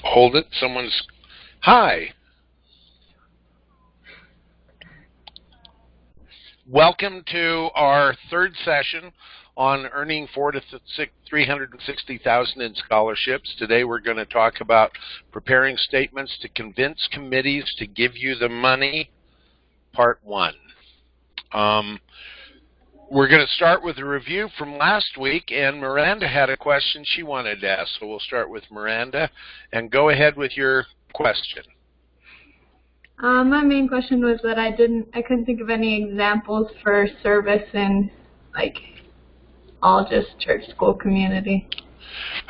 Hold it. Someone's... Hi. Welcome to our third session on earning $360,000 in scholarships. Today we're going to talk about preparing statements to convince committees to give you the money, part one. We're going to start with a review from last week, and Miranda had a question she wanted to ask, so we'll start with Miranda, and go ahead with your question. My main question was that I couldn't think of any examples for service in, all just church, school, community.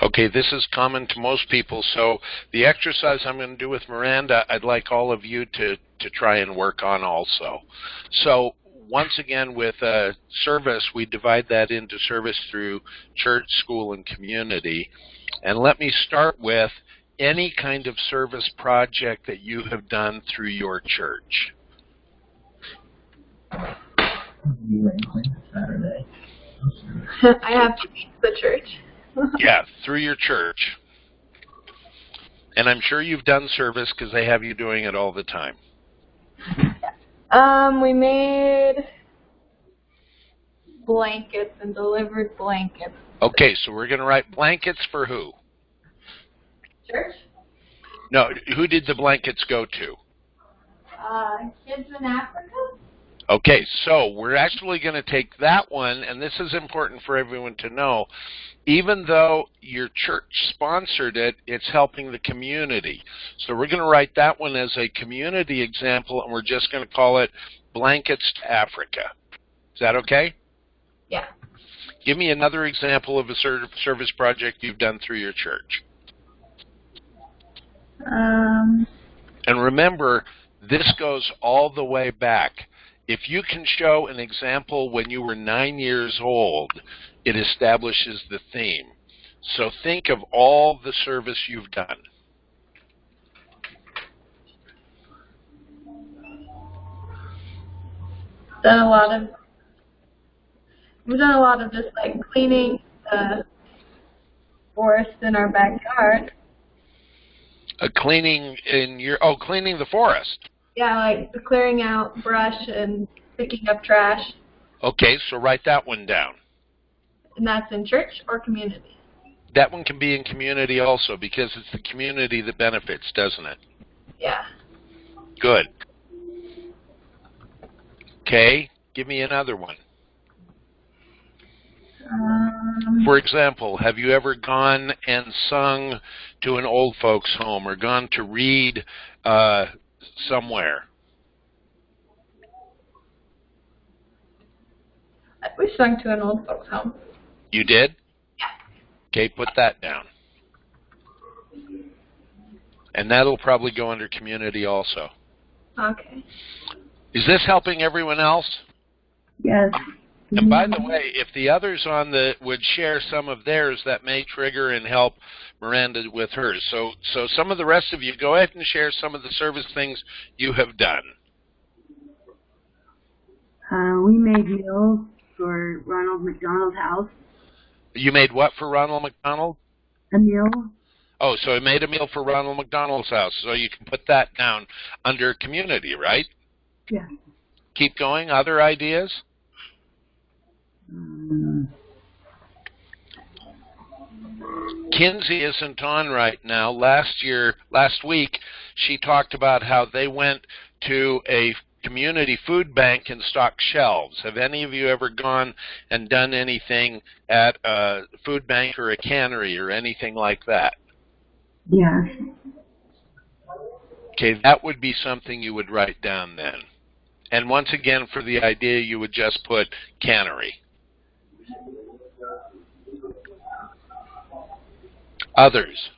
Okay, this is common to most people, so the exercise I'm going to do with Miranda, I'd like all of you to try and work on also. So, once again, with service, we divide that into service through church, school, and community. And let me start with any kind of service project that you have done through your church. Saturday. I have to teach the church. Yeah, through your church. And I'm sure you've done service because they have you doing it all the time. We made blankets and delivered blankets. Okay, so we're going to write blankets for who? Church? No, who did the blankets go to? Kids in Africa. Okay, so we're actually going to take that one, and this is important for everyone to know. Even though your church sponsored it, it's helping the community. So we're going to write that one as a community example, and we're just going to call it Blankets to Africa. Is that okay? Yeah. Give me another example of a service project you've done through your church. And remember, this goes all the way back. If you can show an example when you were 9 years old, it establishes the theme. So think of all the service you've done. We've done a lot of just cleaning the forest in our backyard. Cleaning the forest. Yeah, clearing out brush and picking up trash. Okay, so write that one down. And that's in church or community? That one can be in community also, because it's the community that benefits, doesn't it? Yeah. Good. Okay, give me another one. For example, have you ever gone and sung to an old folks' home or gone to read somewhere? We sung to an old folks' home. You did? Yeah. Okay, put that down. And that'll probably go under community also. Okay. Is this helping everyone else? Yes. And by the way, if the others would share some of theirs, that may trigger and help Miranda with hers. So some of the rest of you, go ahead and share some of the service things you have done. We made meals for Ronald McDonald's house. You made what for Ronald McDonald? A meal. Oh, so I made a meal for Ronald McDonald's house. So you can put that down under community, right? Yeah. Keep going. Other ideas? Kinsey isn't on right now. Last week, she talked about how they went to a community food bank and stocked shelves. Have any of you ever gone and done anything at a food bank or a cannery or anything like that? Yeah. Okay, that would be something you would write down then. And once again, for the idea, you would just put cannery. Others?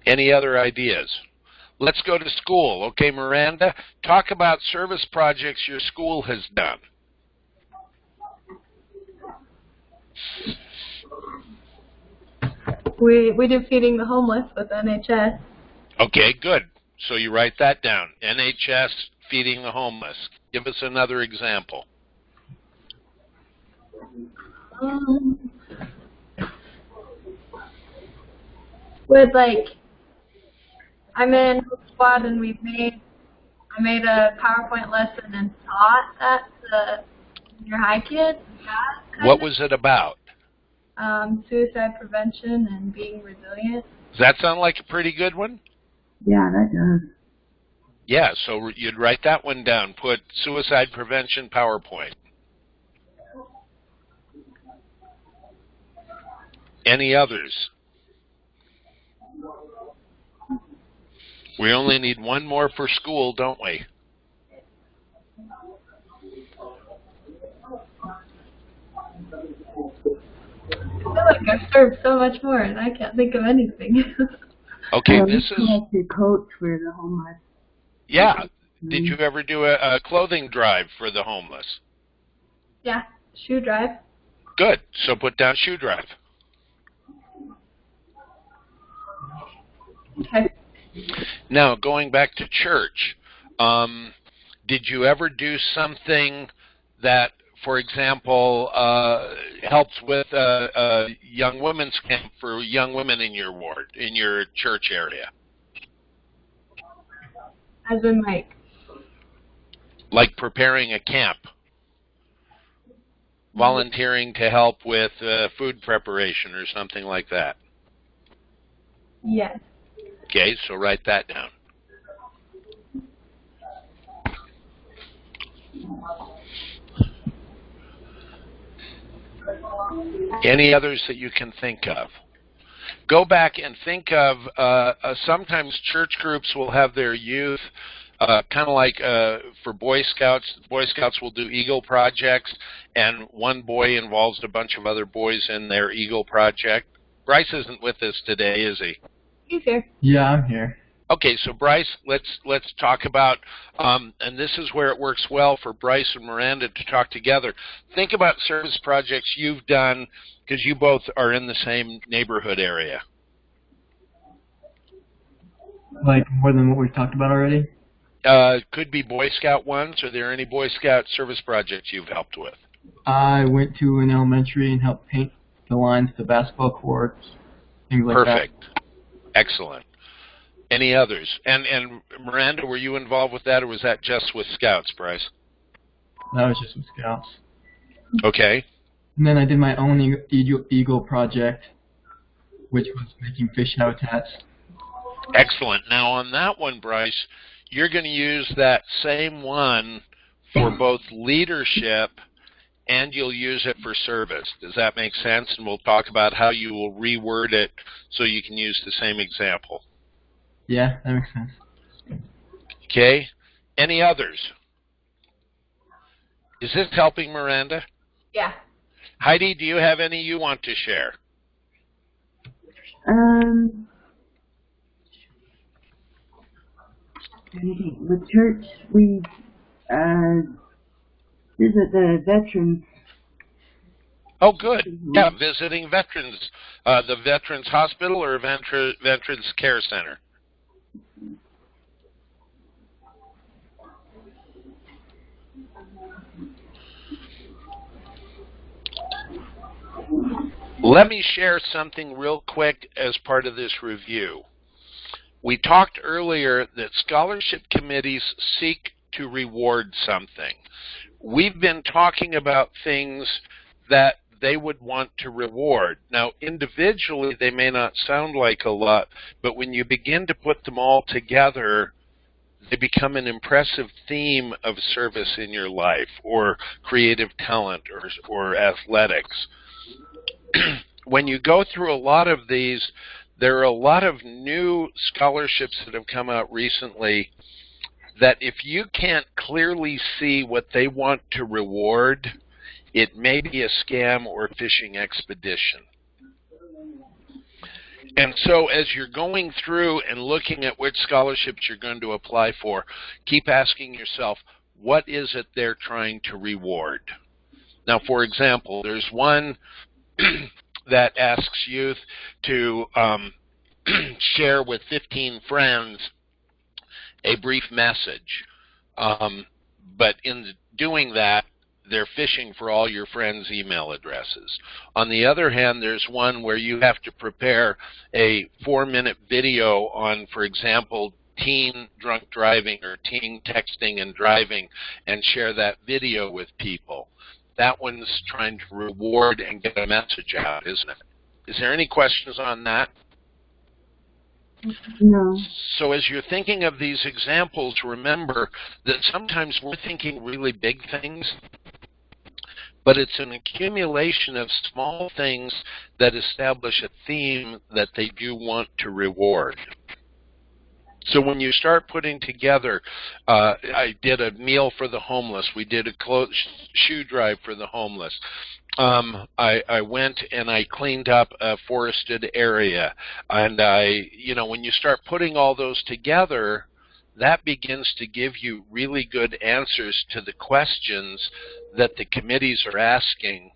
Any other ideas? Let's go to school. Okay, Miranda, talk about service projects your school has done. We do feeding the homeless with NHS. Okay, good. So you write that down. NHS, feeding the homeless. Give us another example. with like, I'm in squad and I made a PowerPoint lesson and taught that to junior high kids. What was it about? Suicide prevention and being resilient. Does that sound like a pretty good one? Yeah, that does. Yeah, so you'd write that one down. Put suicide prevention PowerPoint. Any others? We only need one more for school, don't we? I feel like I've served so much more and I can't think of anything. Okay, this is... the coach for the homeless. Yeah. Did you ever do a clothing drive for the homeless? Yeah, shoe drive. Good. So put down shoe drive. Okay. Now, going back to church, did you ever do something that, for example, helps with a young women's camp for young women in your ward, in your church area? As in like preparing a camp, volunteering to help with food preparation or something like that. yes. Okay, so write that down. Any others that you can think of? Go back and think of, sometimes church groups will have their youth, kind of like for Boy Scouts. Boy Scouts will do Eagle projects, and one boy involves a bunch of other boys in their Eagle project. Bryce isn't with us today, is he? He's here. Yeah, I'm here. Okay, so Bryce, let's talk about, and this is where it works well for Bryce and Miranda to talk together. Think about service projects you've done, because you both are in the same neighborhood area. Like more than what we've talked about already? Could be Boy Scout ones. Are there any Boy Scout service projects you've helped with? I went to an elementary and helped paint the lines to basketball courts, things like that. Perfect. Excellent. Any others? And Miranda, were you involved with that, or was that just with Scouts, Bryce? That was just with Scouts. Okay. And then I did my own Eagle project, which was making fish habitats. Excellent. Now on that one, Bryce, you're going to use that same one for both leadership and you'll use it for service. Does that make sense? And we'll talk about how you will reword it so you can use the same example. Yeah, that makes sense. Okay. Any others? Is this helping, Miranda? Yeah. Heidi, do you have any you want to share? With church, we visit the veterans. Oh, good. Yeah, visiting veterans. The Veterans Hospital or Veterans Care Center? Let me share something real quick as part of this review. We talked earlier that scholarship committees seek to reward something. We've been talking about things that they would want to reward. Now, individually, they may not sound like a lot, but when you begin to put them all together, they become an impressive theme of service in your life, or creative talent, or athletics. When you go through a lot of these, there are a lot of new scholarships that have come out recently that if you can't clearly see what they want to reward, it may be a scam or a fishing expedition. And so as you're going through and looking at which scholarships you're going to apply for, keep asking yourself, what is it they're trying to reward? Now, for example, there's one that asks youth to share with 15 friends a brief message. But in doing that, they're fishing for all your friends' email addresses. On the other hand, there's one where you have to prepare a 4-minute video on, for example, teen drunk driving or teen texting and driving, and share that video with people. That one's trying to reward and get a message out, isn't it? Is there any questions on that? No. So as you're thinking of these examples, remember that sometimes we're thinking really big things, but it's an accumulation of small things that establish a theme that they do want to reward. So when you start putting together, I did a meal for the homeless, we did a shoe drive for the homeless, I went and I cleaned up a forested area, and when you start putting all those together, that begins to give you really good answers to the questions that the committees are asking,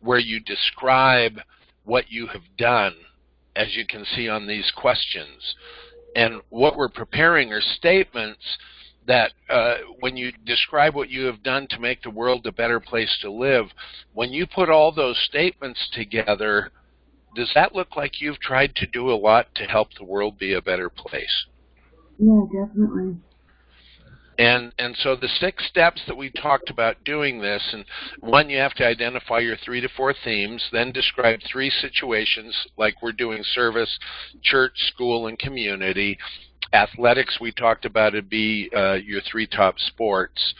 where you describe what you have done, as you can see on these questions. And what we're preparing are statements that when you describe what you have done to make the world a better place to live, when you put all those statements together, does that look like you've tried to do a lot to help the world be a better place? Yeah, definitely. And so the 6 steps that we talked about doing this, and one, you have to identify your 3 to 4 themes, then describe 3 situations, like we're doing service, church, school, and community. Athletics, we talked about, it'd be your 3 top sports.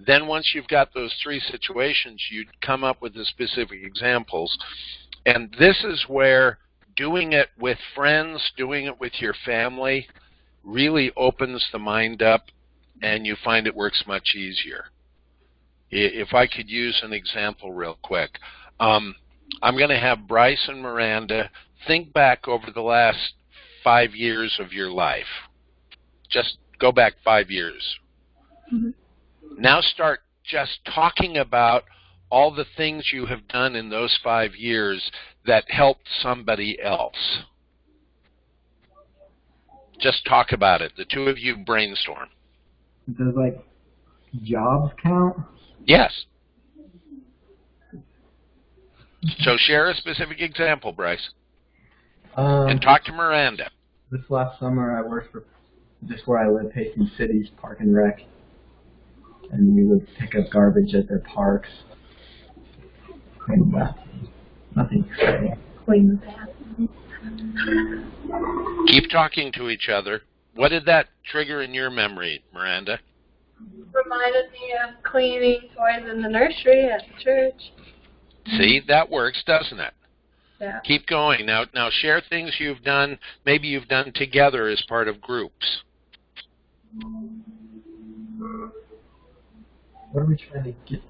Then once you've got those 3 situations, you'd come up with the specific examples. And this is where doing it with friends, doing it with your family, really opens the mind up, and you find it works much easier. If I could use an example real quick, I'm going to have Bryce and Miranda think back over the last 5 years of your life. Just go back 5 years. Mm-hmm. Now start just talking about all the things you have done in those 5 years that helped somebody else. Just talk about it. The 2 of you brainstorm. Does, like, jobs count? Yes. So share a specific example, Bryce. And talk to Miranda. This last summer I worked for, just where I live, Hastings City's Park and Rec. And we would pick up garbage at their parks. Clean bathrooms. Nothing exciting. Clean the bathroom. Keep talking to each other. What did that trigger in your memory, Miranda? Reminded me of cleaning toys in the nursery at the church. See, that works, doesn't it? Yeah. Keep going. Now share things you've done, maybe you've done together as part of groups. What are we trying to get?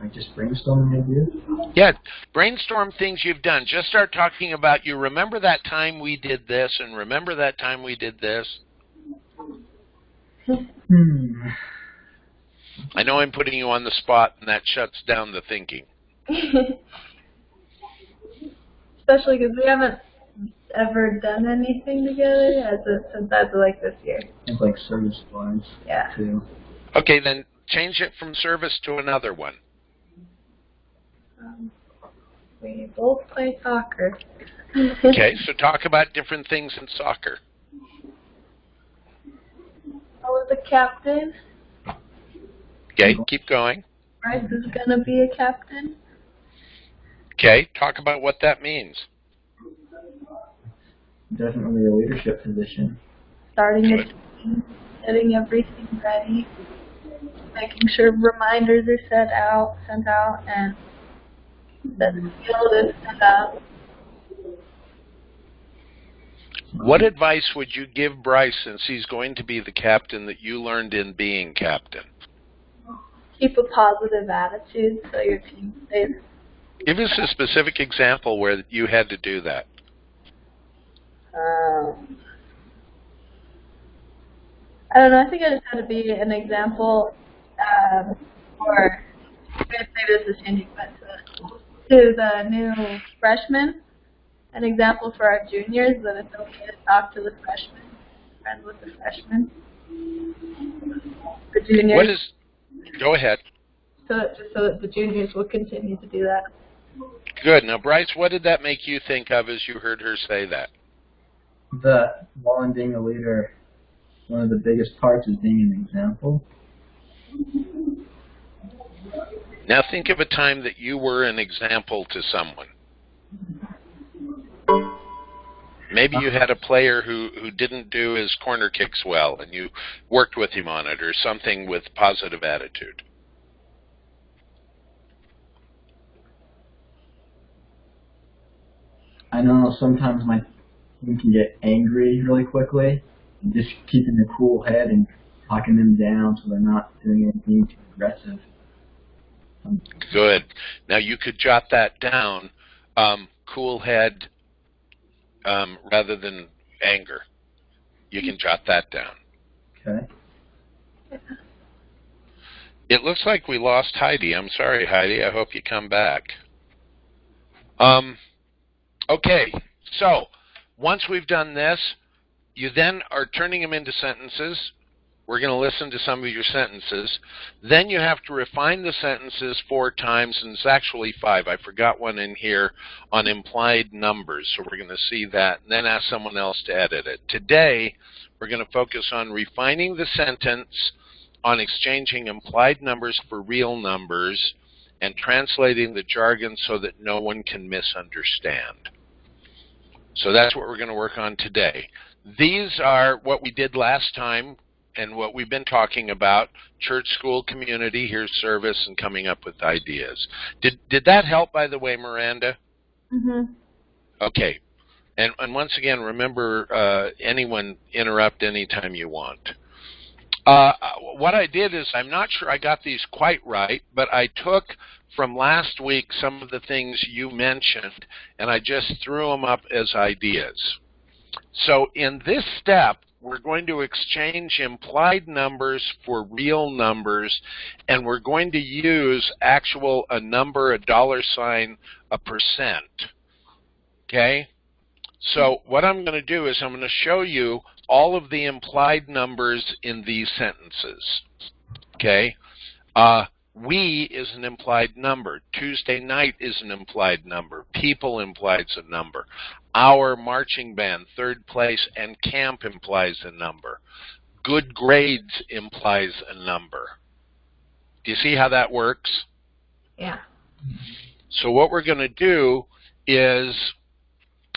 Like just brainstorming ideas? Yeah, brainstorm things you've done. Just start talking about, you remember that time we did this, and remember that time we did this? I know I'm putting you on the spot, and that shuts down the thinking. Especially because we haven't ever done anything together since that's like this year. It's like service-wise, Yeah. too. Okay, then change it from service to another one. We both play soccer. Okay, so talk about different things in soccer. I was a captain. Okay, keep going. Bryce is going to be a captain. Okay, talk about what that means. Definitely a leadership position. Starting a team, getting everything ready, making sure reminders are sent out, and that the field is set up. What advice would you give Bryce, since he's going to be the captain, that you learned in being captain? Keep a positive attitude so your team stays. Give us a specific example where you had to do that. I don't know. I think I just had to be an example for, maybe this is changing, but to the new freshmen, an example for our juniors that it's okay to talk to the freshmen, friends with the freshmen. The juniors. Go ahead. So that the juniors will continue to do that. Good. Now, Bryce, what did that make you think of as you heard her say that? While I'm being a leader, one of the biggest parts is being an example. Now think of a time that you were an example to someone. Maybe you had a player who didn't do his corner kicks well, and you worked with him on it, or something with positive attitude. I know sometimes my team can get angry really quickly, and just keeping a cool head and talking them down so they're not doing anything too aggressive. Good. Now you could jot that down, cool head rather than anger. You can jot that down. Okay. It looks like we lost Heidi. I'm sorry, Heidi. I hope you come back. Okay, so once we've done this, you then are turning them into sentences. We're going to listen to some of your sentences. Then you have to refine the sentences 4 times, and it's actually 5. I forgot one in here on implied numbers, so we're going to see that, and then ask someone else to edit it. Today, we're going to focus on refining the sentence, on exchanging implied numbers for real numbers, and translating the jargon so that no one can misunderstand. So that's what we're going to work on today. These are what we did last time and what we've been talking about: church, school, community, here's service, and coming up with ideas. Did that help, by the way, Miranda? Mm-hmm. Okay. And once again, remember, anyone interrupt anytime you want. What I did is, I'm not sure I got these quite right, but I took from last week some of the things you mentioned, and I just threw them up as ideas. So in this step, we're going to exchange implied numbers for real numbers, and we're going to use a number, a $sign, a percent. Okay? So what I'm going to do is I'm going to show you all of the implied numbers in these sentences. Okay? We is an implied number. Tuesday night is an implied number. People implies a number. Our marching band, 3rd place, and camp implies a number. Good grades implies a number. Do you see how that works? Yeah. So what we're going to do is,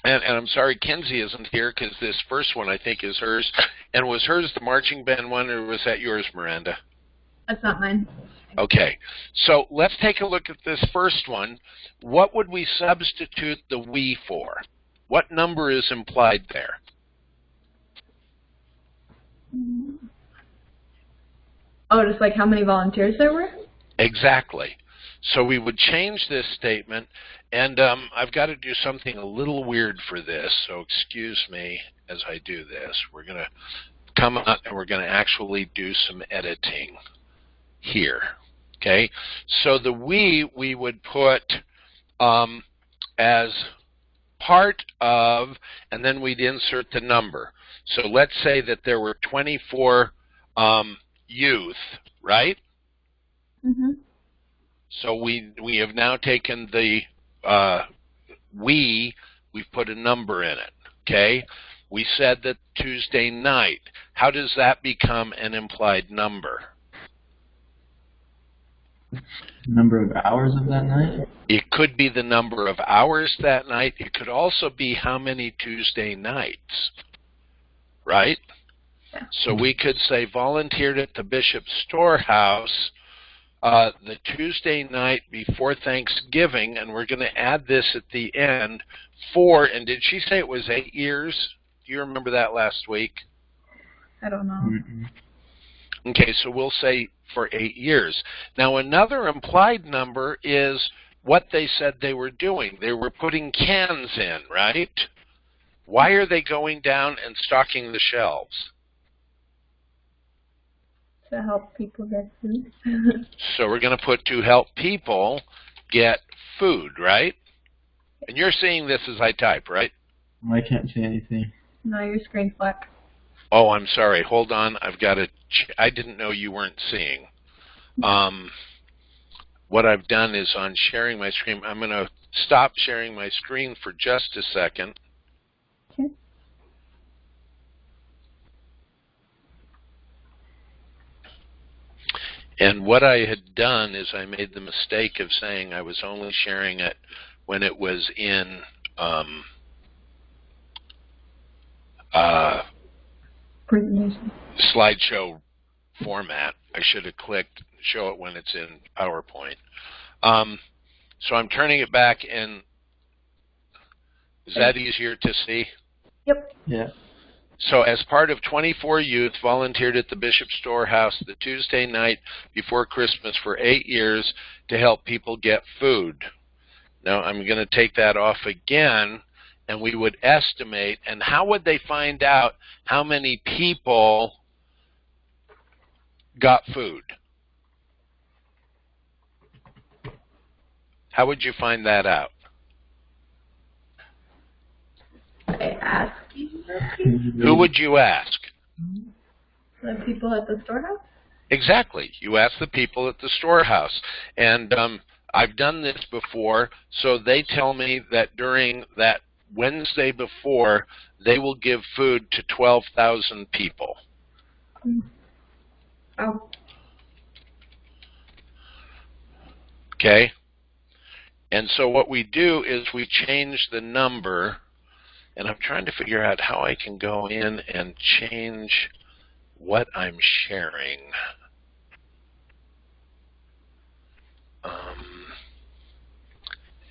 and I'm sorry Kenzie isn't here because this first one I think is hers. And was hers the marching band one, or was that yours, Miranda? That's not mine. Okay, so let's take a look at this first one. What would we substitute the we for? What number is implied there? Oh, just like how many volunteers there were? Exactly. So we would change this statement, and I've got to do something a little weird for this, so excuse me as I do this. We're going to come out and we're going to actually do some editing here. Okay, so the we would put as part of, and then we'd insert the number. So let's say that there were 24 youth, right? Mm-hmm. So we have now taken the we've put a number in it. Okay, we said that Tuesday night. How does that become an implied number? Number of hours of that night? It could be the number of hours that night. It could also be how many Tuesday nights, right? Yeah. So we could say volunteered at the Bishop's Storehouse the Tuesday night before Thanksgiving, and we're going to add this at the end for, and did she say it was 8 years? Do you remember that last week? I don't know. Mm-hmm. Okay, so we'll say for 8 years. Now another implied number is what they said they were doing. They were putting cans in, right? Why are they going down and stocking the shelves? To help people get food. So we're going to put to help people get food, right? And you're seeing this as I type, right? I can't see anything. No, your screen's black. Oh, I'm sorry. Hold on. I've got to. I didn't know you weren't seeing. What I've done is on sharing my screen, I'm going to stop sharing my screen for just a second. Okay. And what I had done is I made the mistake of saying I was only sharing it when it was in Presentation. slideshow format. I should have clicked show it when it's in PowerPoint. So I'm turning it back, and is that easier to see? Yep. Yeah. So as part of 24 youth volunteered at the Bishop Storehouse the Tuesday night before Christmas for 8 years to help people get food. Now I'm going to take that off again, and we would estimate, and how would they find out how many people got food? How would you find that out? By asking Who would you ask? the people at the storehouse? Exactly. You ask the people at the storehouse. And I've done this before, so they tell me that during that Wednesday before, they will give food to 12,000 people. Oh. Okay? And so what we do is we change the number, and I'm trying to figure out how I can go in and change what I'm sharing.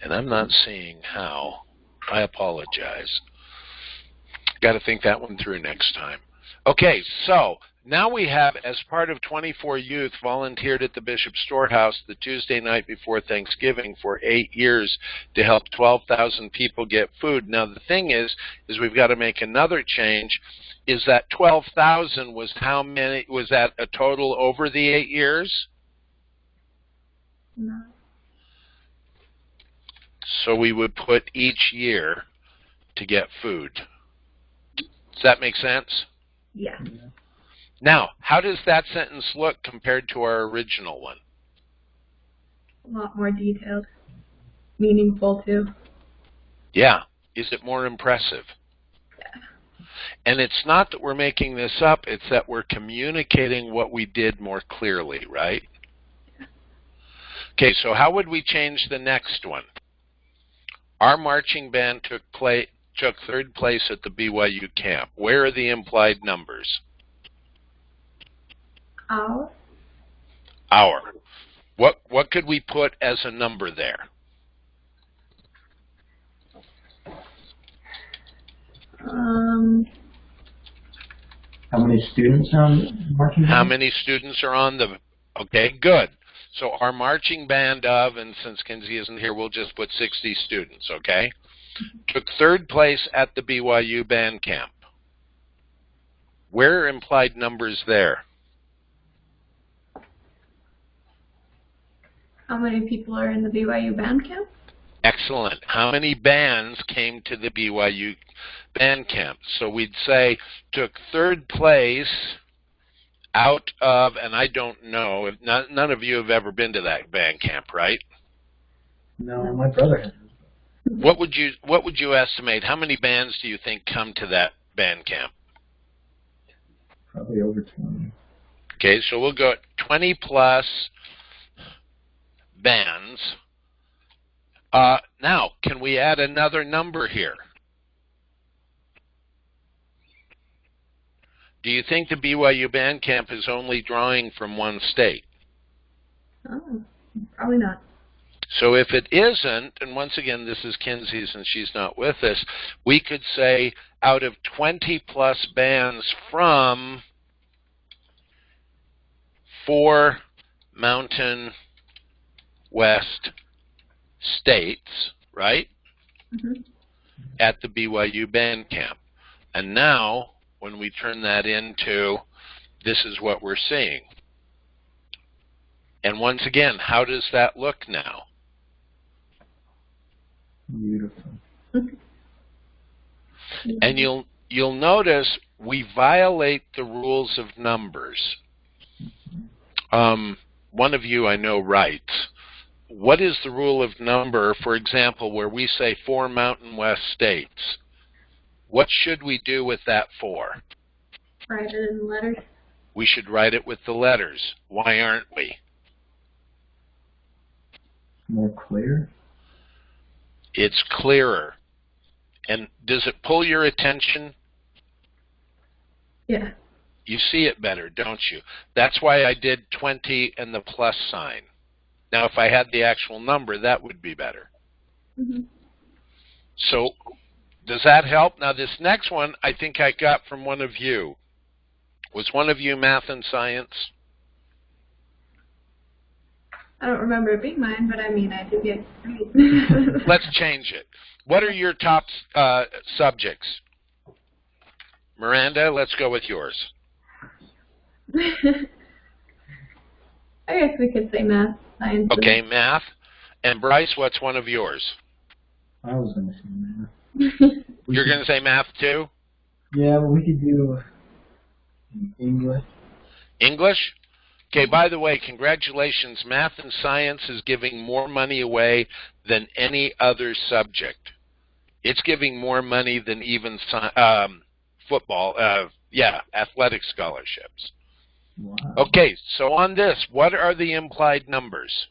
And I'm not seeing how. I apologize. Got to think that one through next time. Okay, so now we have, as part of 24 youth volunteered at the Bishop Storehouse the Tuesday night before Thanksgiving for 8 years to help 12,000 people get food. Now the thing is we've got to make another change. Is that 12,000 was how many? Was that a total over the 8 years? No. So we would put each year to get food. Does that make sense? Yeah. Now, how does that sentence look compared to our original one? A lot more detailed. Meaningful, too. Yeah. Is it more impressive? Yeah. And it's not that we're making this up, it's that we're communicating what we did more clearly, right? Okay, so how would we change the next one? Our marching band took third place at the BYU camp. Where are the implied numbers? Our. Our. What could we put as a number there? How many students on marching band? How many students are on the... Okay, good. So our marching band of, and since Kinsey isn't here, we'll just put 60 students, okay? Took third place at the BYU band camp. Where are implied numbers there? How many people are in the BYU band camp? Excellent. How many bands came to the BYU band camp? So we'd say took third place out of, and I don't know, none of you have ever been to that band camp, right? No, my brother has. What would you estimate? How many bands do you think come to that band camp? Probably over 20. Okay, so we'll go 20 plus bands. Now, can we add another number here? Do you think the BYU band camp is only drawing from one state? Oh, probably not. So if it isn't, and once again, this is Kinsey's and she's not with us, we could say out of 20 plus bands from 4 Mountain West states, right? Mm-hmm. At the BYU band camp. And now, when we turn that into, this is what we're seeing. And once again, how does that look now? Beautiful. And you'll notice we violate the rules of numbers. one of you I know writes, what is the rule of number, for example, where we say 4 Mountain West states? What should we do with that 4? Write it in letters. We should write it with the letters. Why aren't we? More clear? It's clearer. And does it pull your attention? Yeah. You see it better, don't you? That's why I did 20 and the plus sign. Now, if I had the actual number, that would be better. Mm-hmm. So, does that help? Now, this next one, I think I got from one of you. Was one of you math and science? I don't remember it being mine, but I mean, I did get grades. Let's change it. What are your top subjects? Miranda, let's go with yours. I guess we could say math, science. Okay, math. And Bryce, what's one of yours? I was going to say math. You're going to say math too? Yeah, well, we could do English. English? Okay, by the way, congratulations. Math and science is giving more money away than any other subject. It's giving more money than even football, athletic scholarships. Wow. Okay, so on this, what are the implied numbers?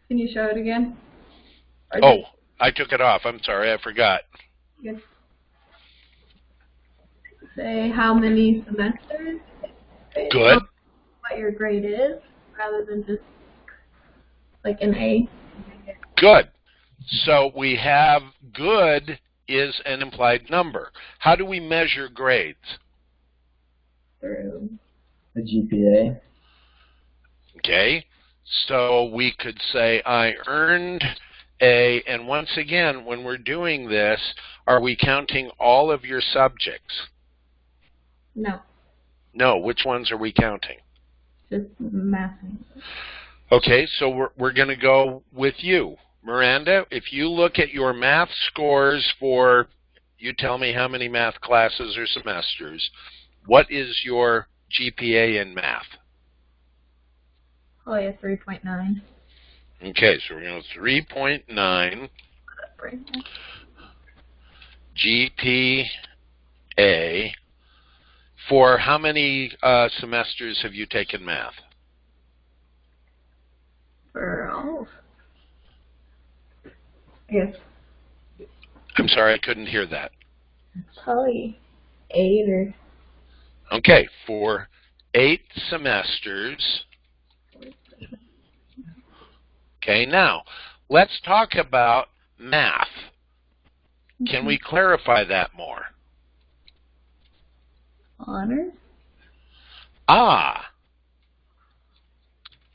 Can you show it again? Oh, I took it off. I'm sorry, I forgot. Yes. Say how many semesters. Good. What your grade is, rather than just like an A. Good. So we have good is an implied number. How do we measure grades? Through A GPA. Okay. So we could say I earned a, and once again, when we're doing this, are we counting all of your subjects? No, No. Which ones are we counting? just math. Okay, so we're going to go with you. Miranda, if you look at your math scores for, you tell me how many math classes or semesters, what is your GPA in math? Probably a 3.9. Okay, so we're going to 3.9 GPA. For how many semesters have you taken math? For all. Yes. I'm sorry, I couldn't hear that. Probably 8 or. Okay, for 8 semesters. Okay, now, let's talk about math. Can we clarify that more? Honors?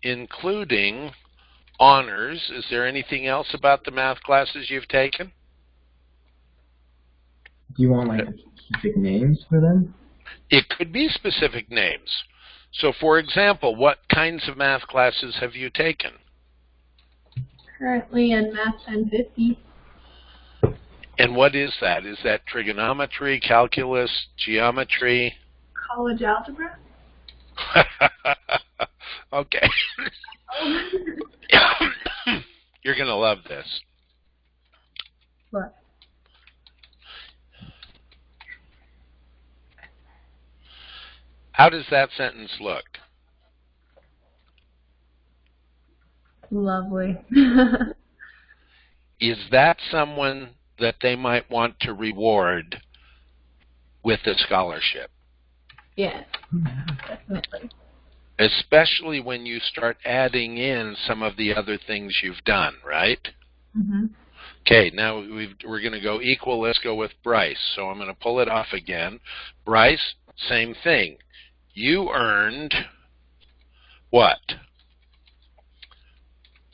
Including honors. Is there anything else about the math classes you've taken? Do you want, like, specific names for them? It could be specific names. So, for example, what kinds of math classes have you taken? Currently in Math 1050. And what is that? Is that trigonometry, calculus, geometry? College algebra? Okay. You're going to love this. What? How does that sentence look? Lovely. Is that someone that they might want to reward with a scholarship? Yes, definitely. Especially when you start adding in some of the other things you've done, right? Mm-hmm. Okay, now we're going to go equal. Let's go with Bryce. So I'm going to pull it off again. Bryce, same thing. You earned what?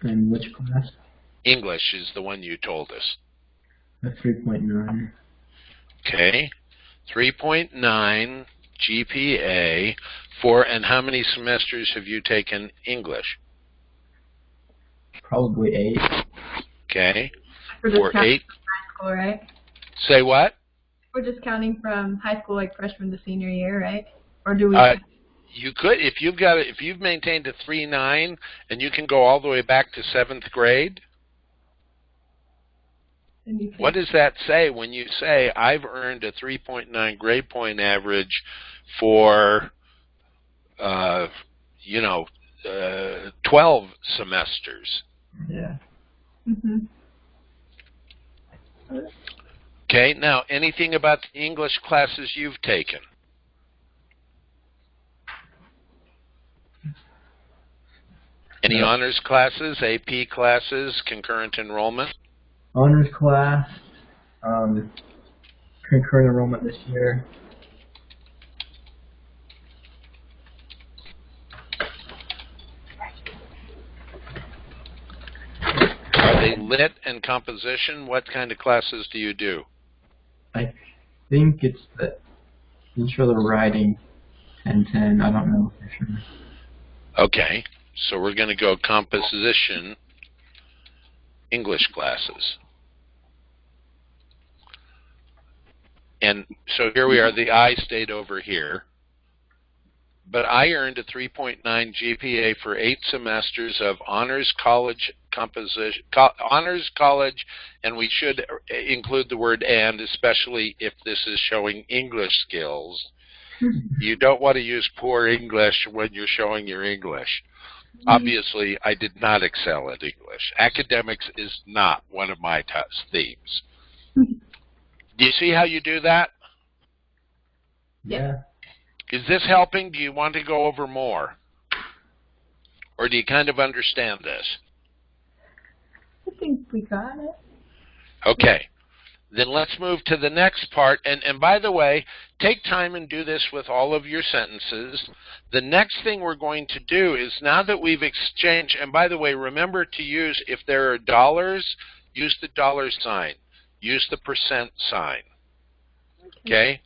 And which class? English is the one you told us. A 3.9. Okay, 3.9 GPA for, and how many semesters have you taken English? Probably 8. Okay, We're just for counting 8. from high school, right? Say what? We're just counting from high school, like freshman to senior year, right? Or do we? You could, if you've maintained a 3.9 and you can go all the way back to 7th grade. What does that say when you say I've earned a 3.9 grade point average for 12 semesters? Yeah. Okay, now anything about the English classes you've taken? Any honors classes, AP classes, concurrent enrollment? Honors class, concurrent enrollment this year. Are they lit and composition? What kind of classes do you do? I think it's the intro to writing 10-10. I don't know for sure. Okay, so we're going to go composition English classes. And so here we are, the I stayed over here. But I earned a 3.9 GPA for 8 semesters of honors college composition, honors college, and we should include the word "and," especially if this is showing English skills. You don't want to use poor English when you're showing your English. Obviously, I did not excel at English. Academics is not one of my themes. Do you see how you do that? Yeah. Is this helping? Do you want to go over more? Or do you kind of understand this? I think we got it. Okay. Then let's move to the next part. And by the way, take time and do this with all of your sentences. The next thing we're going to do is, now that we've exchanged, and by the way, remember to use, if there are dollars, use the dollar sign. Use the percent sign. Okay?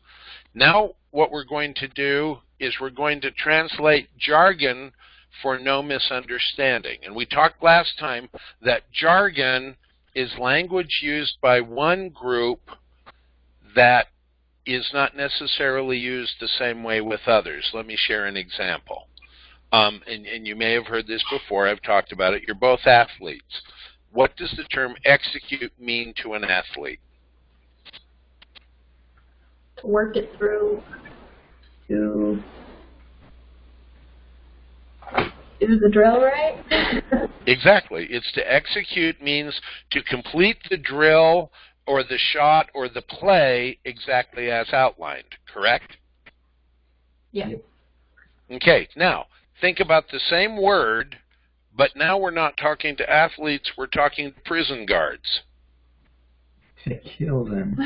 Now what we're going to do is we're going to translate jargon for no misunderstanding. And we talked last time that jargon is language used by one group that is not necessarily used the same way with others. Let me share an example. And you may have heard this before. I've talked about it. You're both athletes. What does the term execute mean to an athlete? To work it through, to do the drill right. Exactly. It's to execute means to complete the drill or the shot or the play exactly as outlined, correct? Yeah. Okay, now think about the same word, but now we're not talking to athletes, we're talking to prison guards. To kill them.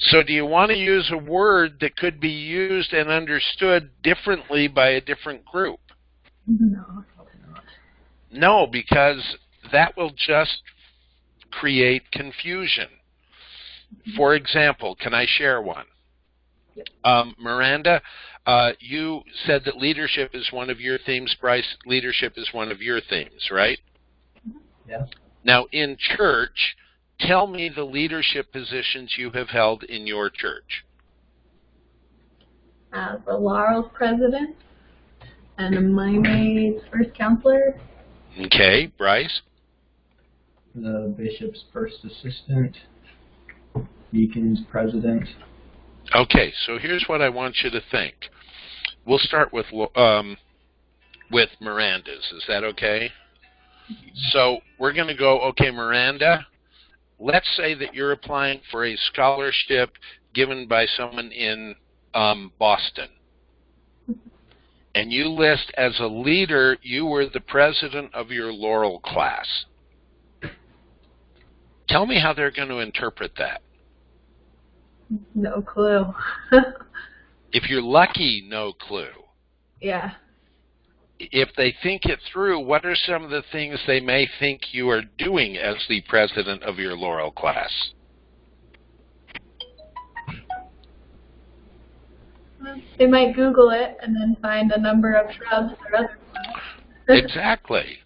So do you want to use a word that could be used and understood differently by a different group? No, probably not. No, because that will just create confusion. For example, can I share one? Yep. Miranda, you said that leadership is one of your themes. Bryce, leadership is one of your themes, right? Yeah. Now, in church, tell me the leadership positions you have held in your church. The Laurel's president and my maid's first counselor. Okay, Bryce? The bishop's first assistant, deacon's president. Okay, so here's what I want you to think. We'll start with Miranda's. Is that okay? So we're going to go, okay, Miranda, let's say that you're applying for a scholarship given by someone in Boston. And you list as a leader, you were the president of your Laurel class. Tell me how they're going to interpret that. No clue. If you're lucky, no clue. Yeah. If they think it through, what are some of the things they may think you are doing as the president of your Laurel class? They might Google it and then find a number of shrubs or other plants. Exactly.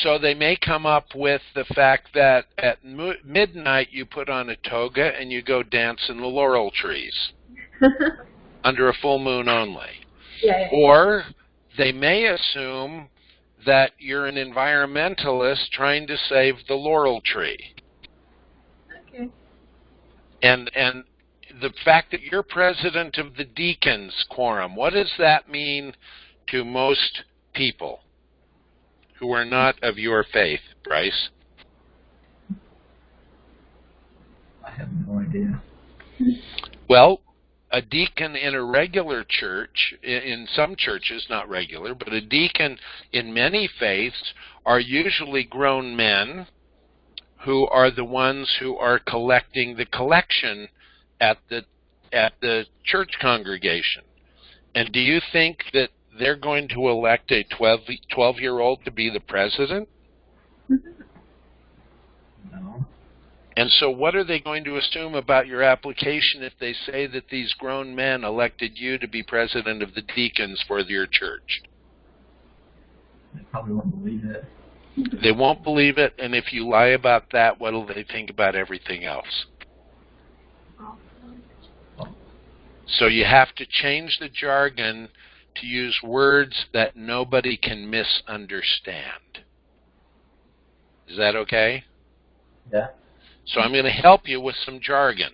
So they may come up with the fact that at midnight you put on a toga and you go dance in the laurel trees under a full moon only. Yeah. Or they may assume that you're an environmentalist trying to save the laurel tree. Okay. And the fact that you're president of the deacons quorum, what does that mean to most people who are not of your faith, Bryce? I have no idea. Well, a deacon in a regular church, in some churches, not regular, but a deacon in many faiths are usually grown men who are the ones who are collecting the collection at the church congregation. And do you think that they're going to elect a 12-year-old to be the president? No. And so what are they going to assume about your application if they say that these grown men elected you to be president of the deacons for your church? They probably won't believe it. They won't believe it, and if you lie about that, what will they think about everything else? So you have to change the jargon to use words that nobody can misunderstand. Is that okay? Yeah. So I'm going to help you with some jargon.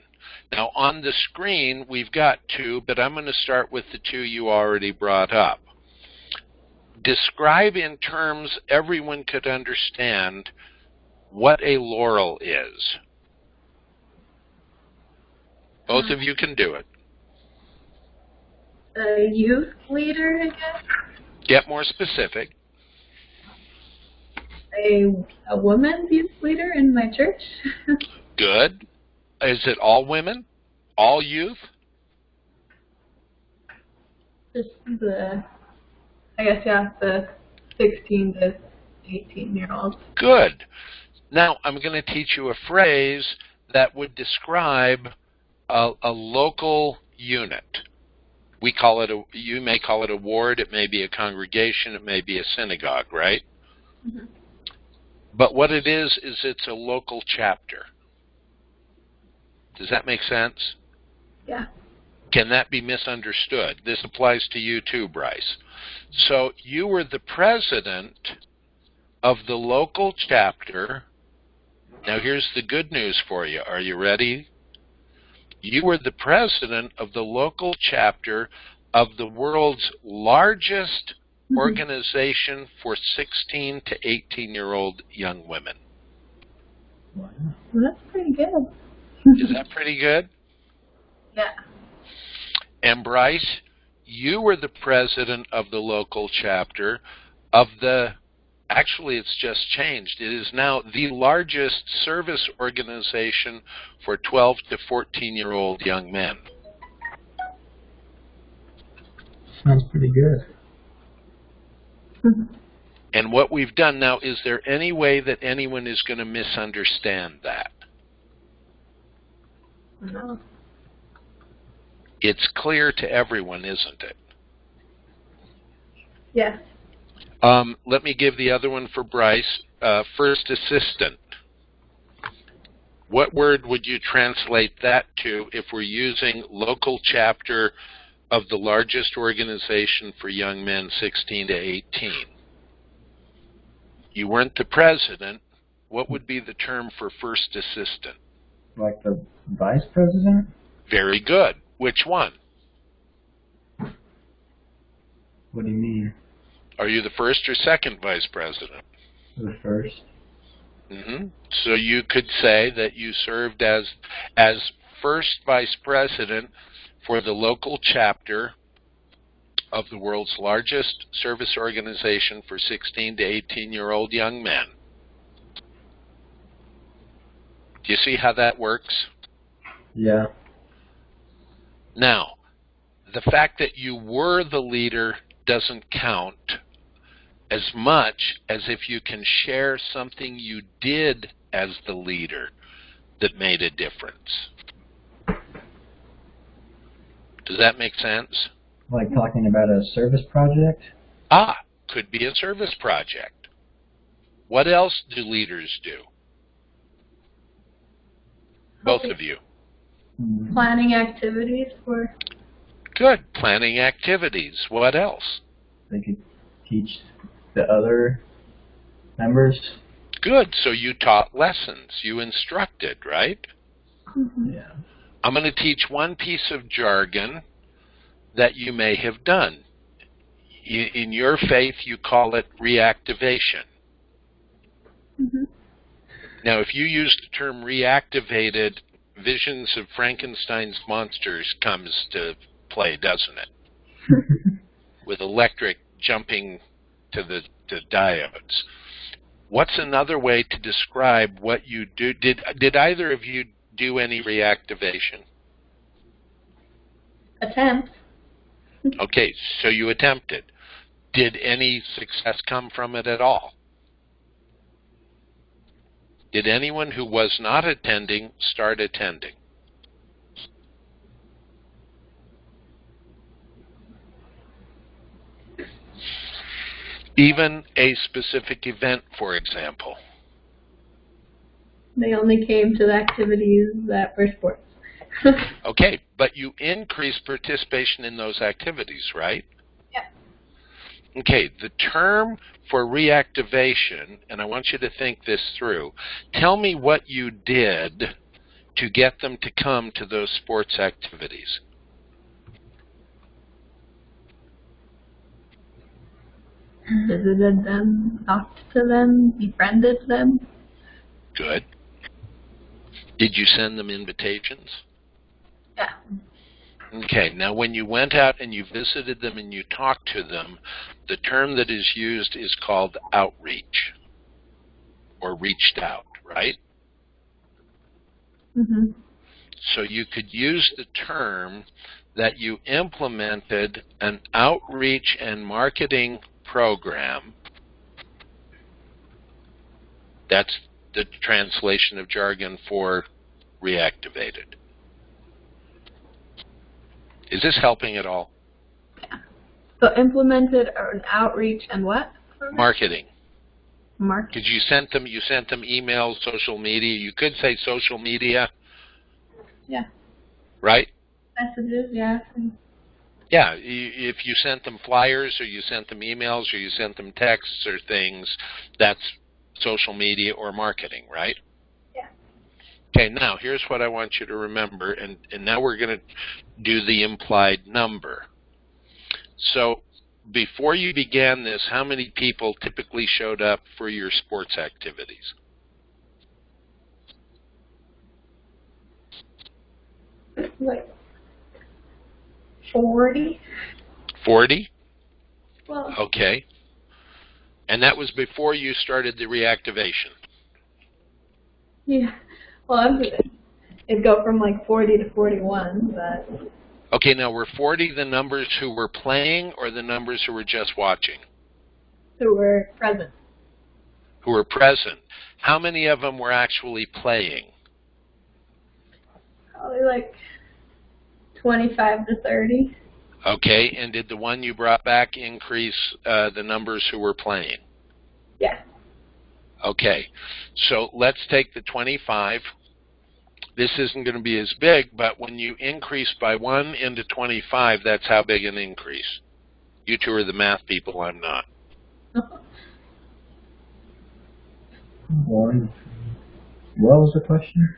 Now on the screen we've got two, but I'm going to start with the two you already brought up. Describe in terms everyone could understand what a laurel is. Both of you can do it. A youth leader, I guess. Get more specific. A woman's youth leader in my church. Good. Is it all women? All youth? Just the 16 to 18-year-olds. Good. Now I'm going to teach you a phrase that would describe a local unit. We call it you may call it a ward, it may be a congregation, it may be a synagogue, right? Mm-hmm. But what it is it's a local chapter. Does that make sense? Yeah. Can that be misunderstood? This applies to you too, Bryce. So you were the president of the local chapter. Now here's the good news for you. Are you ready? You were the president of the local chapter of the world's largest organization for 16 to 18-year-old young women. Wow. Well, that's pretty good. Is that pretty good? Yeah. And Bryce, you were the president of the local chapter of actually it's just changed. It is now the largest service organization for 12 to 14-year-old young men. Sounds pretty good. And what we've done now, is there any way that anyone is going to misunderstand that? No. It's clear to everyone, isn't it? Yeah. Let me give the other one for Bryce. First assistant. What word would you translate that to if we're using local chapter of the largest organization for young men 16 to 18? You weren't the president. What would be the term for first assistant? Like the vice president? Very good. Which one? What do you mean? Are you the first or second vice president? The first. Mm-hmm. So you could say that you served as first vice president for the local chapter of the world's largest service organization for 16 to 18-year-old young men. Do you see how that works? Yeah. Now, the fact that you were the leader doesn't count as much as if you can share something you did as the leader that made a difference. Does that make sense? Like talking about a service project? Could be a service project. What else do leaders do? Both of you. Planning activities for... Good. Planning activities. What else? They could teach the other members. Good. So you taught lessons. You instructed, right? Yeah. I'm going to teach one piece of jargon that you may have done. In your faith, you call it reactivation. Now, if you use the term reactivated, visions of Frankenstein's monsters comes to play, doesn't it? With electric jumping to the diodes. What's another way to describe what you do? Did either of you do any reactivation? Attempt. Okay, so you attempted. Did any success come from it at all? Did anyone who was not attending start attending? Even a specific event, for example. They only came to the activities that were sports. Okay, but you increase participation in those activities, right? Yeah. Okay, the term for reactivation, and I want you to think this through, tell me what you did to get them to come to those sports activities. Visited them, talked to them, befriended them. Good. Did you send them invitations? Yeah. Okay, now when you went out and you visited them and you talked to them, the term that is used is called outreach, or reached out, right? So you could use the term that you implemented an outreach and marketing program. That's the translation of jargon for reactivated. Is this helping at all? Yeah. So implemented an outreach and what? Marketing. Marketing. Because you sent them emails, social media. You could say social media. Yeah. Right? Messages, yeah. Yeah, if you sent them flyers or you sent them emails or you sent them texts or things, that's social media or marketing, right? Yeah. Okay, now here's what I want you to remember, and now we're going to do the implied number. So before you began this, how many people typically showed up for your sports activities? Like 40. 40? Well, Okay. And that was before you started the reactivation? yeah. Well, it'd go from like 40 to 41, but... Okay, now were 40 the numbers who were playing or the numbers who were just watching? Who were present. Who were present. How many of them were actually playing? Probably like 25 to 30. Okay, and did the one you brought back increase the numbers who were playing? Yeah. Okay, so let's take the 25. This isn't going to be as big, but when you increase by 1 into 25, that's how big an increase. You two are the math people, I'm not. One. What was the question?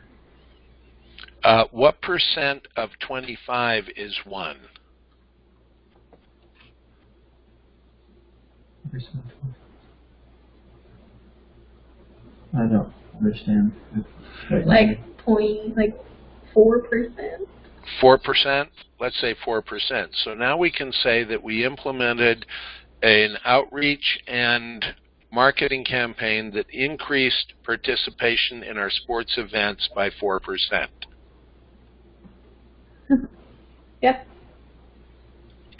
What percent of 25 is 1? I don't understand. Like 4%. 4%? Let's say 4%. So now we can say that we implemented an outreach and marketing campaign that increased participation in our sports events by 4%. Yeah.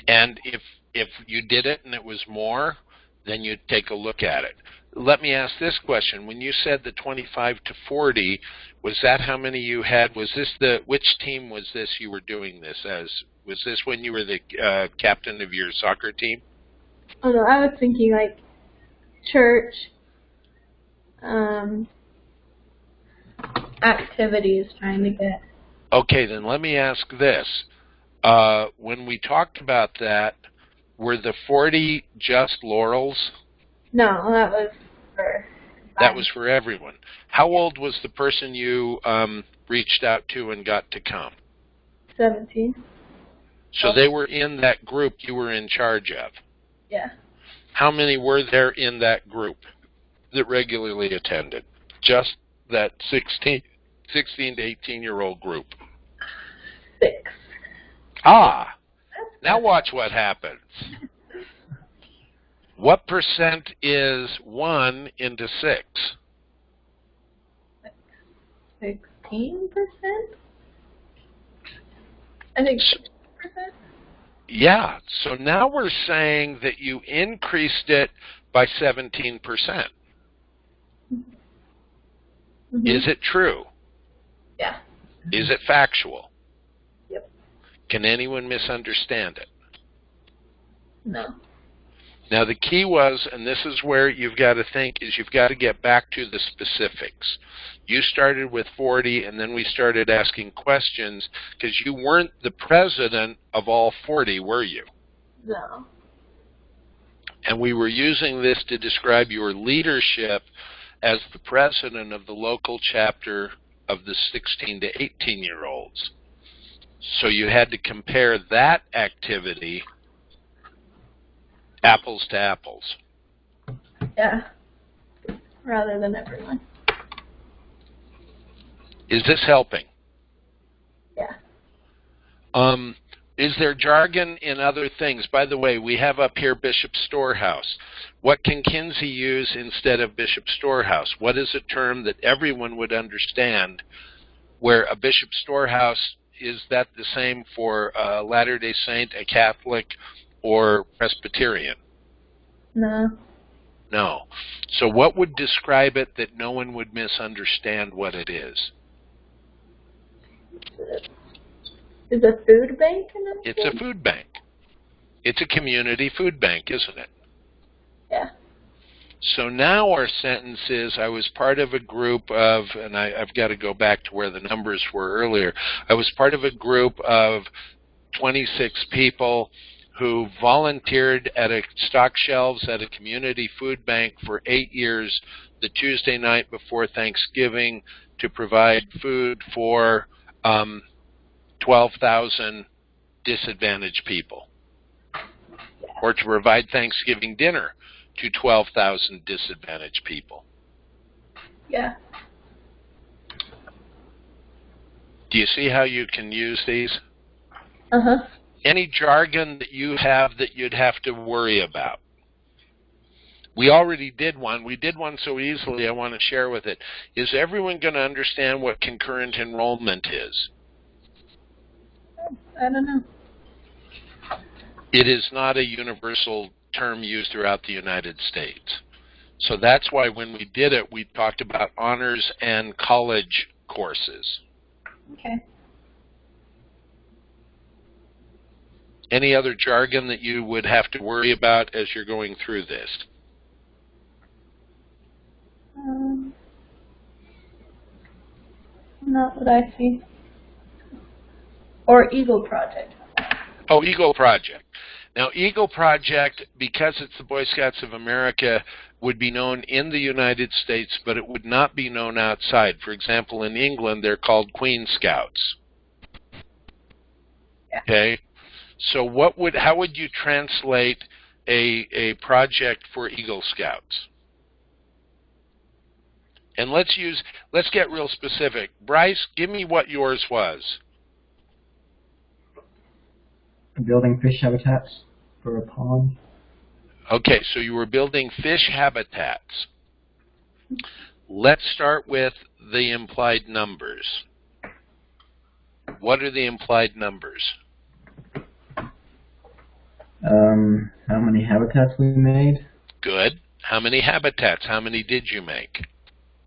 And if you did it and it was more, then you'd take a look at it. Let me ask this question. When you said the 25 to 40, was that how many you had? Was this which team was this you were doing this as? Was this when you were the captain of your soccer team? Oh no, I was thinking like church, activities, trying to get. Okay, then let me ask this. When we talked about that, were the 40 just Laurel's? No, that was for... That was for everyone. How old was the person you reached out to and got to come? 17. So they were in that group you were in charge of? Yeah. How many were there in that group that regularly attended? Just that 16 to 18-year-old group? 6. Ah! Now watch what happens. What percent is 1 into 6? 16%? I think 6%. Yeah, so now we're saying that you increased it by 17%. Mm-hmm. Is it true? Yeah. Is it factual? Yep. Can anyone misunderstand it? No. Now the key was, and this is where you've got to think, is you've got to get back to the specifics. You started with 40, and then we started asking questions, because you weren't the president of all 40, were you? No. And we were using this to describe your leadership as the president of the local chapter of the 16 to 18-year-olds. So you had to compare that activity apples to apples. Yeah. Rather than everyone. Is this helping? Yeah. Is there jargon in other things? By the way, we have up here Bishop Storehouse. What can Kinsey use instead of Bishop Storehouse? What is a term that everyone would understand where a Bishop Storehouse, is that the same for a Latter-day Saint, a Catholic, or Presbyterian? No. No. So what would describe it that no one would misunderstand what it is? Is a food bank in it? It's a food bank. It's a community food bank, isn't it? Yeah. So now our sentence is, I was part of a group of, and I've got to go back to where the numbers were earlier, I was part of a group of 26 people who volunteered at a stock shelves at a community food bank for 8 years, the Tuesday night before Thanksgiving, to provide food for 12,000 disadvantaged people, or to provide Thanksgiving dinner to 12,000 disadvantaged people. Yeah. Do you see how you can use these? Uh-huh. Any jargon that you have that you'd have to worry about? We already did one. We did one so easily I want to share with it. Is everyone going to understand what concurrent enrollment is? I don't know. It is not a universal term used throughout the United States. So that's why when we did it, we talked about honors and college courses. Okay. Any other jargon that you would have to worry about as you're going through this? Not that I see. Or Eagle Project. Oh, Eagle Project. Now, Eagle Project, because it's the Boy Scouts of America, would be known in the United States, but it would not be known outside. For example, in England, they're called Queen Scouts. Yeah. Okay? So how would you translate a project for Eagle Scouts? And let's get real specific. Bryce, give me what yours was. Building fish habitats for a pond. Okay, so you were building fish habitats. Let's start with the implied numbers. What are the implied numbers? How many habitats we made? Good. How many habitats? How many did you make?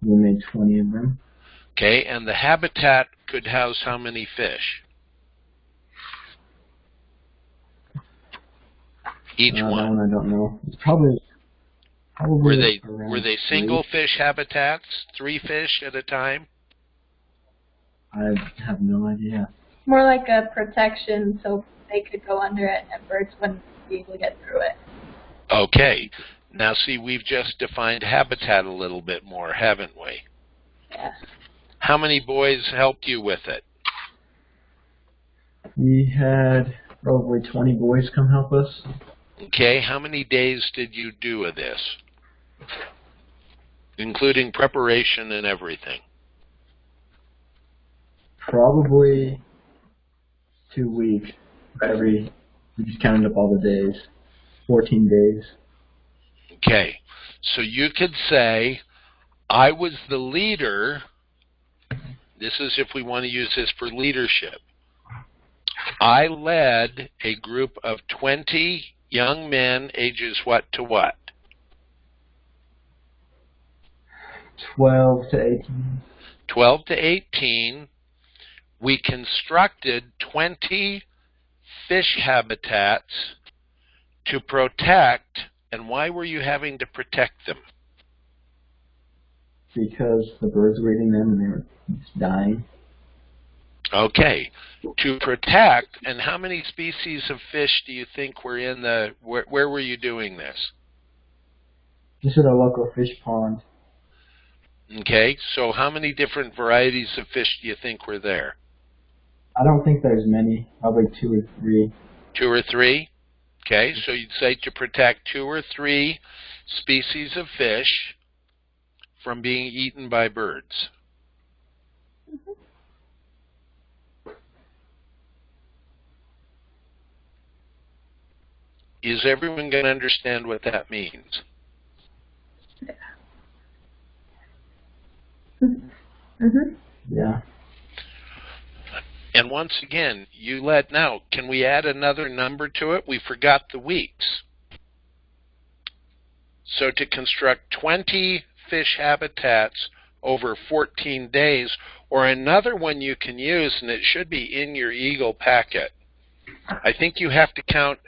We made 20 of them. Okay, and the habitat could house how many fish? Each That one. I don't know. It's probably Were they three. single fish habitats, 3 fish at a time? I have no idea. more like a protection so they could go under it and birds wouldn't be able to get through it. Okay. Now, see, we've just defined habitat a little bit more, haven't we? Yeah. How many boys helped you with it? We had probably 20 boys come help us. Okay. How many days did you do of this? Including preparation and everything. Probably 2 weeks. We just counted up all the days. 14 days. Okay. So you could say, I was the leader. This is if we want to use this for leadership. I led a group of 20 young men, ages what to what? 12 to 18. 12 to 18. We constructed 20 fish habitats to protect. And why were you having to protect them? Because the birds were eating them and they were just dying. Okay. To protect, and how many species of fish do you think were in the, where were you doing this? Just at a local fish pond. Okay, so how many different varieties of fish do you think were there? I don't think there's many. Probably 2 or 3. 2 or 3? Okay, so you'd say to protect 2 or 3 species of fish from being eaten by birds. Is everyone going to understand what that means? Mm-hmm. Yeah. And once again, you let, now, can we add another number to it? We forgot the weeks. So to construct 20 fish habitats over 14 days, or another one you can use, and it should be in your Eagle packet. I think you have to count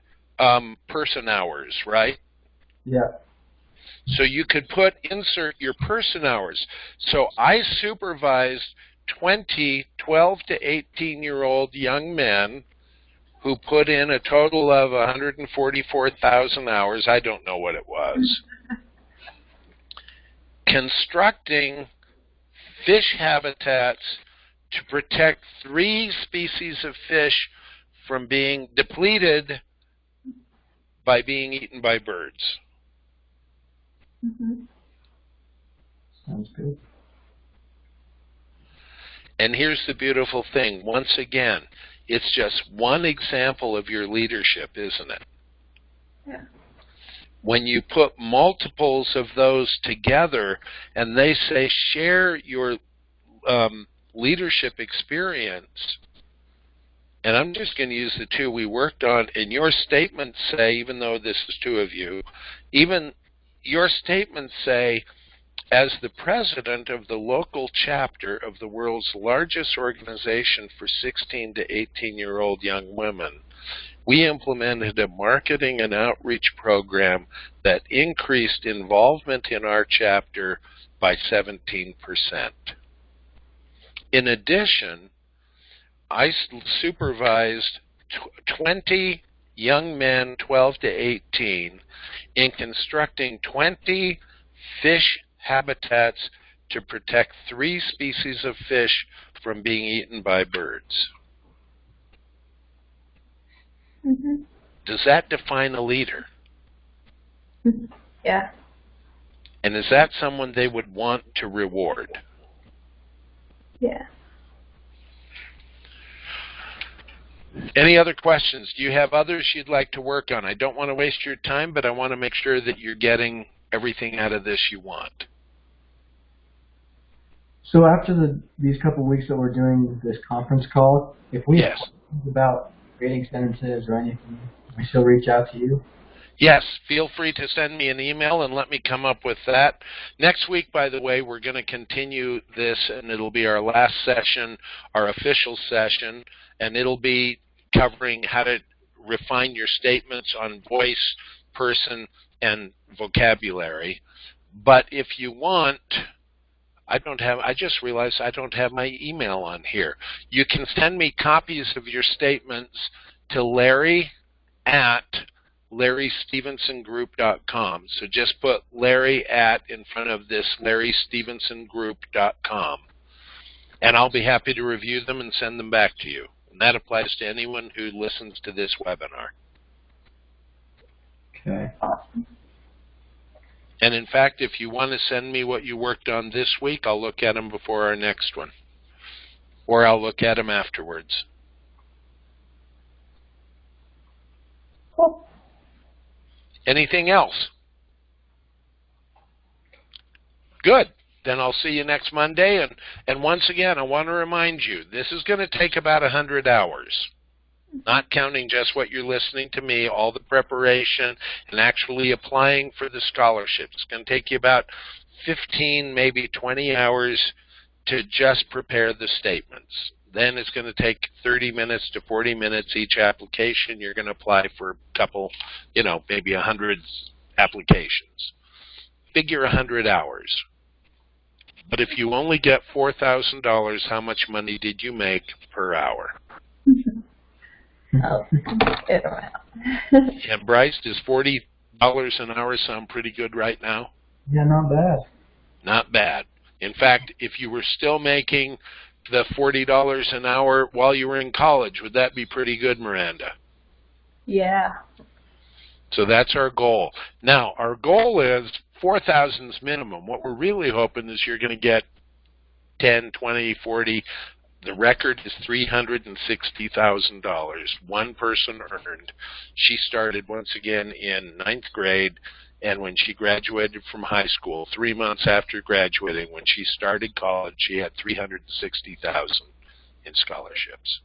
person hours, right? Yeah. So you could insert your person hours. So I supervised 20 12 to 18-year-old young men who put in a total of 144,000 hours. I don't know what it was. Constructing fish habitats to protect 3 species of fish from being depleted by being eaten by birds. Mm-hmm. Sounds good. And here's the beautiful thing. Once again, it's just one example of your leadership, isn't it? Yeah. When you put multiples of those together and they say share your leadership experience, and I'm just going to use the 2 we worked on, and your statements say, even though this is 2 of you, even your statements say, as the president of the local chapter of the world's largest organization for 16 to 18-year-old young women, we implemented a marketing and outreach program that increased involvement in our chapter by 17%. In addition, I supervised 20 young men, 12 to 18, in constructing 20 fish habitats to protect 3 species of fish from being eaten by birds. Mm-hmm. Does that define a leader? Yeah. And is that someone they would want to reward? Yeah. Any other questions? Do you have others you'd like to work on? I don't want to waste your time, but I want to make sure that you're getting everything out of this you want. So after these couple of weeks that we're doing this conference call, if we have questions about creating sentences or anything, we still reach out to you? Yes, feel free to send me an email and let me come up with that. Next week, by the way, we're going to continue this, and it'll be our last session, our official session, and it'll be covering how to refine your statements on voice, person, and vocabulary. But if you want, I just realized I don't have my email on here. You can send me copies of your statements to Larry at LarryStevensonGroup.com. So just put Larry at in front of this, LarryStevensonGroup.com. And I'll be happy to review them and send them back to you. And that applies to anyone who listens to this webinar. Okay. And in fact, if you want to send me what you worked on this week, I'll look at them before our next one. Or I'll look at them afterwards. Cool. Anything else? Good. Then I'll see you next Monday. And once again, I want to remind you, this is going to take about 100 hours. Not counting just what you're listening to me, all the preparation, and actually applying for the scholarship. It's going to take you about 15, maybe 20 hours to just prepare the statements. Then it's going to take 30 minutes to 40 minutes each application. You're going to apply for a couple, maybe 100 applications. Figure 100 hours. But if you only get $4,000, how much money did you make per hour? Oh, it around. And Bryce, does $40 an hour sound pretty good right now? Yeah, not bad. Not bad. In fact, if you were still making the $40 an hour while you were in college, would that be pretty good, Miranda? Yeah. So that's our goal. Now, our goal is 4,000 minimum. What we're really hoping is you're going to get 10, 20, 40. The record is $360,000. One person earned. She started once again in 9th grade, and when she graduated from high school, 3 months after graduating, when she started college, she had $360,000 in scholarships.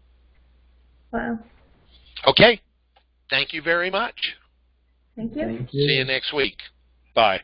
Wow. Okay. Thank you very much. Thank you. Thank you. See you next week. Bye.